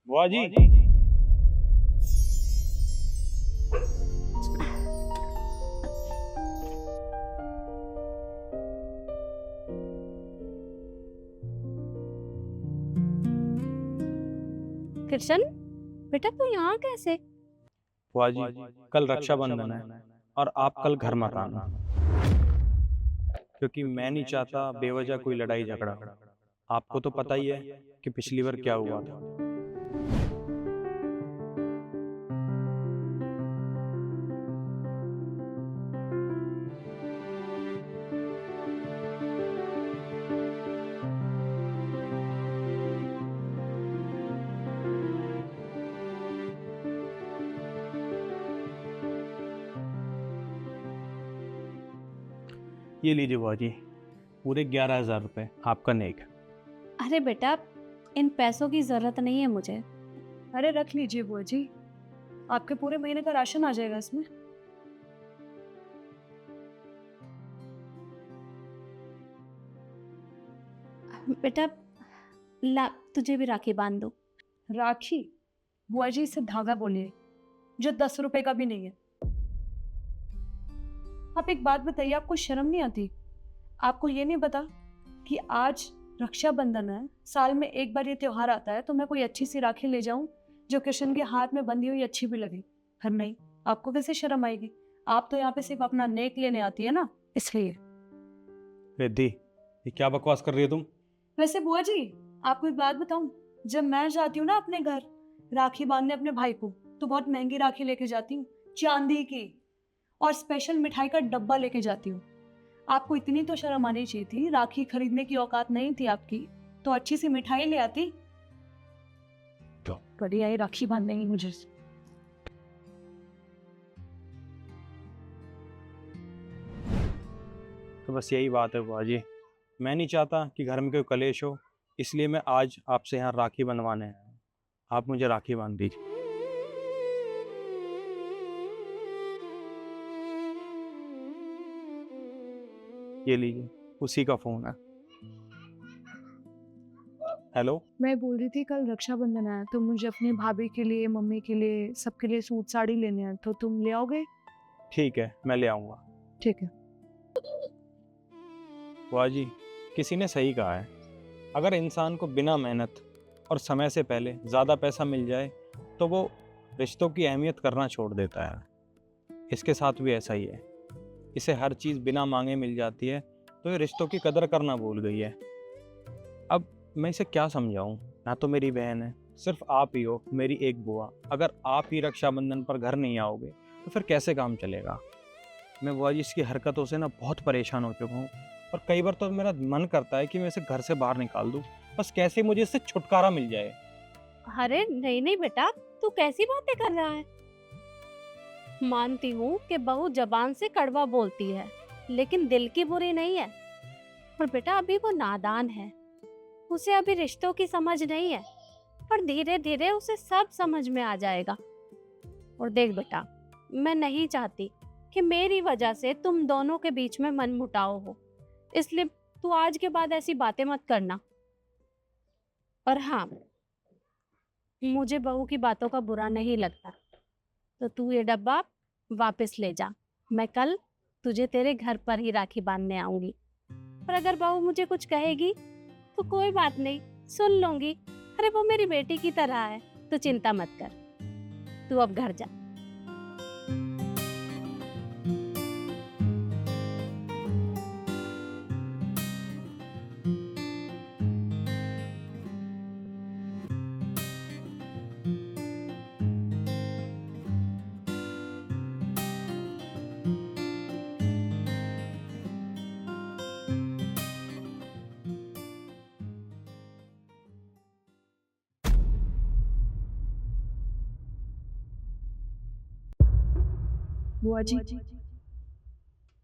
बुआ जी। कृष्ण, बेटा तू यहाँ कैसे? बुआ जी, कल रक्षाबंधन है और आप कल घर मत आना, क्योंकि मैं नहीं चाहता बेवजह कोई लड़ाई झगड़ा हो। आपको तो पता ही है कि पिछली बार क्या हुआ था। ये लीजिए बुआ जी, पूरे 11,000 रुपए आपका नेक। अरे बेटा, इन पैसों की जरूरत नहीं है मुझे। अरे रख लीजिए बुआ जी, आपके पूरे महीने का राशन आ जाएगा इसमें। बेटा ला, तुझे भी राखी बांध दो। राखी? बुआ जी इसे धागा बोलिए, जो 10 रुपए का भी नहीं है। आप एक बात बताइए, आपको शर्म नहीं आती? आपको ये नहीं पता कि आज रक्षाबंधन है, साल में एक बार ये त्योहार आता है, तो मैं कोई अच्छी सी राखी ले जाऊं जो कृष्ण के हाथ में बंधी हुई अच्छी भी लगे। फिर नहीं, आपको कैसे शर्म आएगी? आप तो यहाँ पे सिर्फ अपना नेक लेने आती है ना, इसलिए। रिद्धि, ये क्या बकवास कर रही हो तुम? वैसे बुआ जी, आपको एक बात बताऊं, जब मैं जाती हूँ ना अपने घर राखी बांधने अपने भाई को, तो बहुत महंगी राखी लेके जाती हूँ, चांदी की, और स्पेशल मिठाई का डब्बा लेके जाती हूँ। आपको इतनी तो शर्म आनी चाहिए थी, राखी खरीदने की औकात नहीं थी आपकी तो अच्छी सी मिठाई ले आती। तो बढ़िया ही राखी बांधने की मुझे। तो बस यही बात है बुआ जी, मैं नहीं चाहता कि घर में कोई कलेश हो, इसलिए मैं आज आपसे यहाँ राखी बंधवाने आया हूँ। आप मुझे राखी बांध दीजिए। ये लीजिए, उसी का फोन है। हेलो। मैं बोल रही थी कल रक्षाबंधन है, तो मुझे अपनी भाभी के लिए, मम्मी के लिए, सबके लिए सूट साड़ी लेने हैं, तो तुम ले आओगे? ठीक है, मैं ले आऊँगा। ठीक है। बुआ जी, किसी ने सही कहा है, अगर इंसान को बिना मेहनत और समय से पहले ज़्यादा पैसा मिल जाए तो वो रिश्तों की अहमियत करना छोड़ देता है। इसके साथ भी ऐसा ही है, इसे हर चीज़ बिना मांगे मिल जाती है, तो ये रिश्तों की कदर करना भूल गई है। अब मैं इसे क्या समझाऊं? ना तो मेरी बहन है, सिर्फ आप ही हो मेरी एक बुआ। अगर आप ही रक्षाबंधन पर घर नहीं आओगे तो फिर कैसे काम चलेगा? मैं बुआ जी इसकी हरकतों से ना बहुत परेशान हो चुका हूँ, और कई बार तो मेरा मन करता है कि मैं इसे घर से बाहर निकाल दूँ, बस कैसे मुझे इससे छुटकारा मिल जाए। अरे नहीं नहीं बेटा, तू कैसी बातें कर रहा है? मानती हूँ कि बहू जबान से कड़वा बोलती है, लेकिन दिल की बुरी नहीं है। और बेटा अभी वो नादान है, उसे अभी रिश्तों की समझ नहीं है, पर धीरे धीरे उसे सब समझ में आ जाएगा। और देख बेटा, मैं नहीं चाहती कि मेरी वजह से तुम दोनों के बीच में मनमुटाव हो, इसलिए तू आज के बाद ऐसी बातें मत करना। और हाँ, मुझे बहू की बातों का बुरा नहीं लगता, तो तू ये डब्बा वापस ले जा। मैं कल तुझे तेरे घर पर ही राखी बांधने आऊंगी। पर अगर बहू मुझे कुछ कहेगी तो कोई बात नहीं, सुन लूंगी। अरे वो मेरी बेटी की तरह है, तो चिंता मत कर। तू अब घर जा। बुआ जी,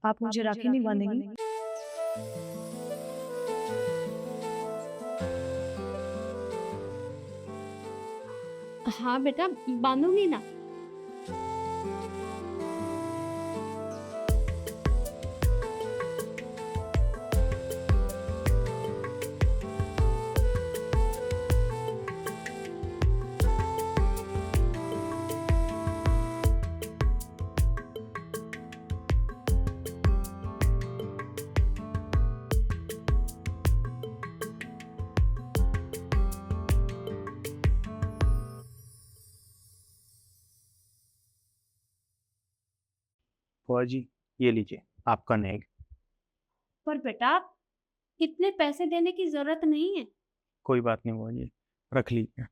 आप मुझे राखी नहीं बांधेंगी? हाँ बेटा, बांधूंगी ना। बुआ जी, ये लीजिए आपका नेग। पर बेटा इतने पैसे देने की जरूरत नहीं है। कोई बात नहीं बुआ जी, रख लीजिए।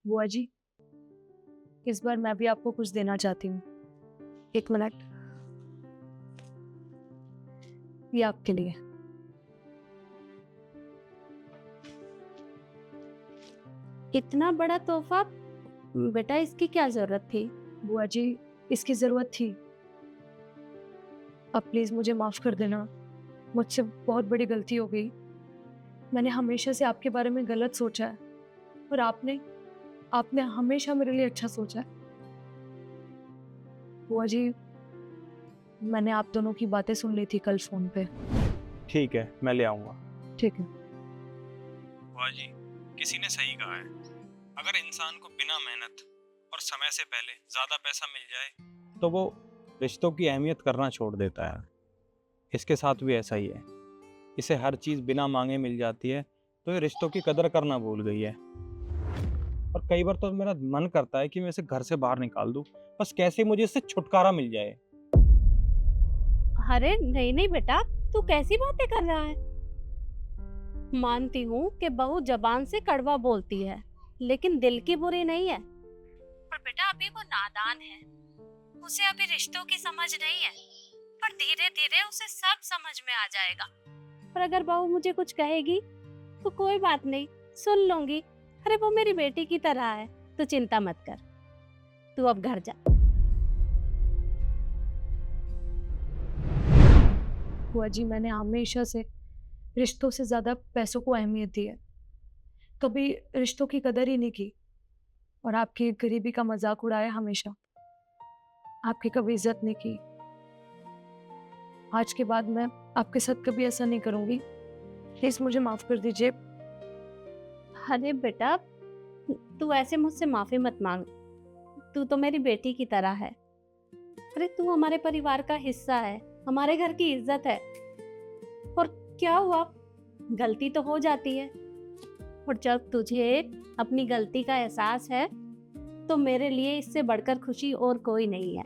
बुआ जी, इस बार मैं भी आपको कुछ देना चाहती हूँ। 1 मिनट, ये आपके लिए। इतना बड़ा तोहफा, बेटा इसकी क्या जरूरत थी? बुआ जी, इसकी जरूरत थी। अब प्लीज मुझे माफ कर देना, मुझसे बहुत बड़ी गलती हो गई। मैंने हमेशा से आपके बारे में गलत सोचा है, और आपने हमेशा मेरे लिए अच्छा सोचा है। बुआ जी, मैंने आप दोनों की बातें सुन ली थी कल फोन पे। ठीक है, मैं ले आऊँगा। ठीक है। बुआ जी, किसी ने सही कहा है, अगर इंसान को बिना मेहनत और समय से पहले ज़्यादा पैसा मिल जाए तो वो रिश्तों की अहमियत करना छोड़ देता है। इसके साथ भी ऐसा ही है, इसे हर चीज़ बिना मांगे मिल जाती है तो ये रिश्तों की कदर करना भूल गई है। और कई बार तो मेरा मन करता है कि मैं इसे घर से बाहर निकाल दूं, बस कैसे मुझे इससे छुटकारा मिल जाए। अरे नहीं नहीं बेटा, तू कैसी बातें कर रहा है? मानती हूँ कि बहू जबान से कड़वा बोलती है, लेकिन दिल की बुरी नहीं है। पर बेटा अभी वो नादान है, उसे अभी रिश्तों की समझ नहीं है, पर धीरे धीरे उसे सब समझ में आ जाएगा। पर अगर बहू मुझे कुछ कहेगी तो कोई बात नहीं, सुन लूंगी। अरे वो मेरी बेटी की तरह है, तो चिंता मत कर, तू अब घर जा। बुआ जी, मैंने हमेशा से रिश्तों से ज्यादा पैसों को अहमियत दी है, कभी रिश्तों की कदर ही नहीं की, और आपकी गरीबी का मजाक उड़ाया हमेशा, आपकी कभी इज्जत नहीं की। आज के बाद मैं आपके साथ कभी ऐसा नहीं करूंगी, प्लीज मुझे माफ कर दीजिए। अरे बेटा तू ऐसे मुझसे माफी मत मांग, तू तो मेरी बेटी की तरह है। अरे तू हमारे परिवार का हिस्सा है, हमारे घर की इज्जत है। और क्या हुआ, गलती तो हो जाती है, और जब तुझे अपनी गलती का एहसास है तो मेरे लिए इससे बढ़कर खुशी और कोई नहीं है।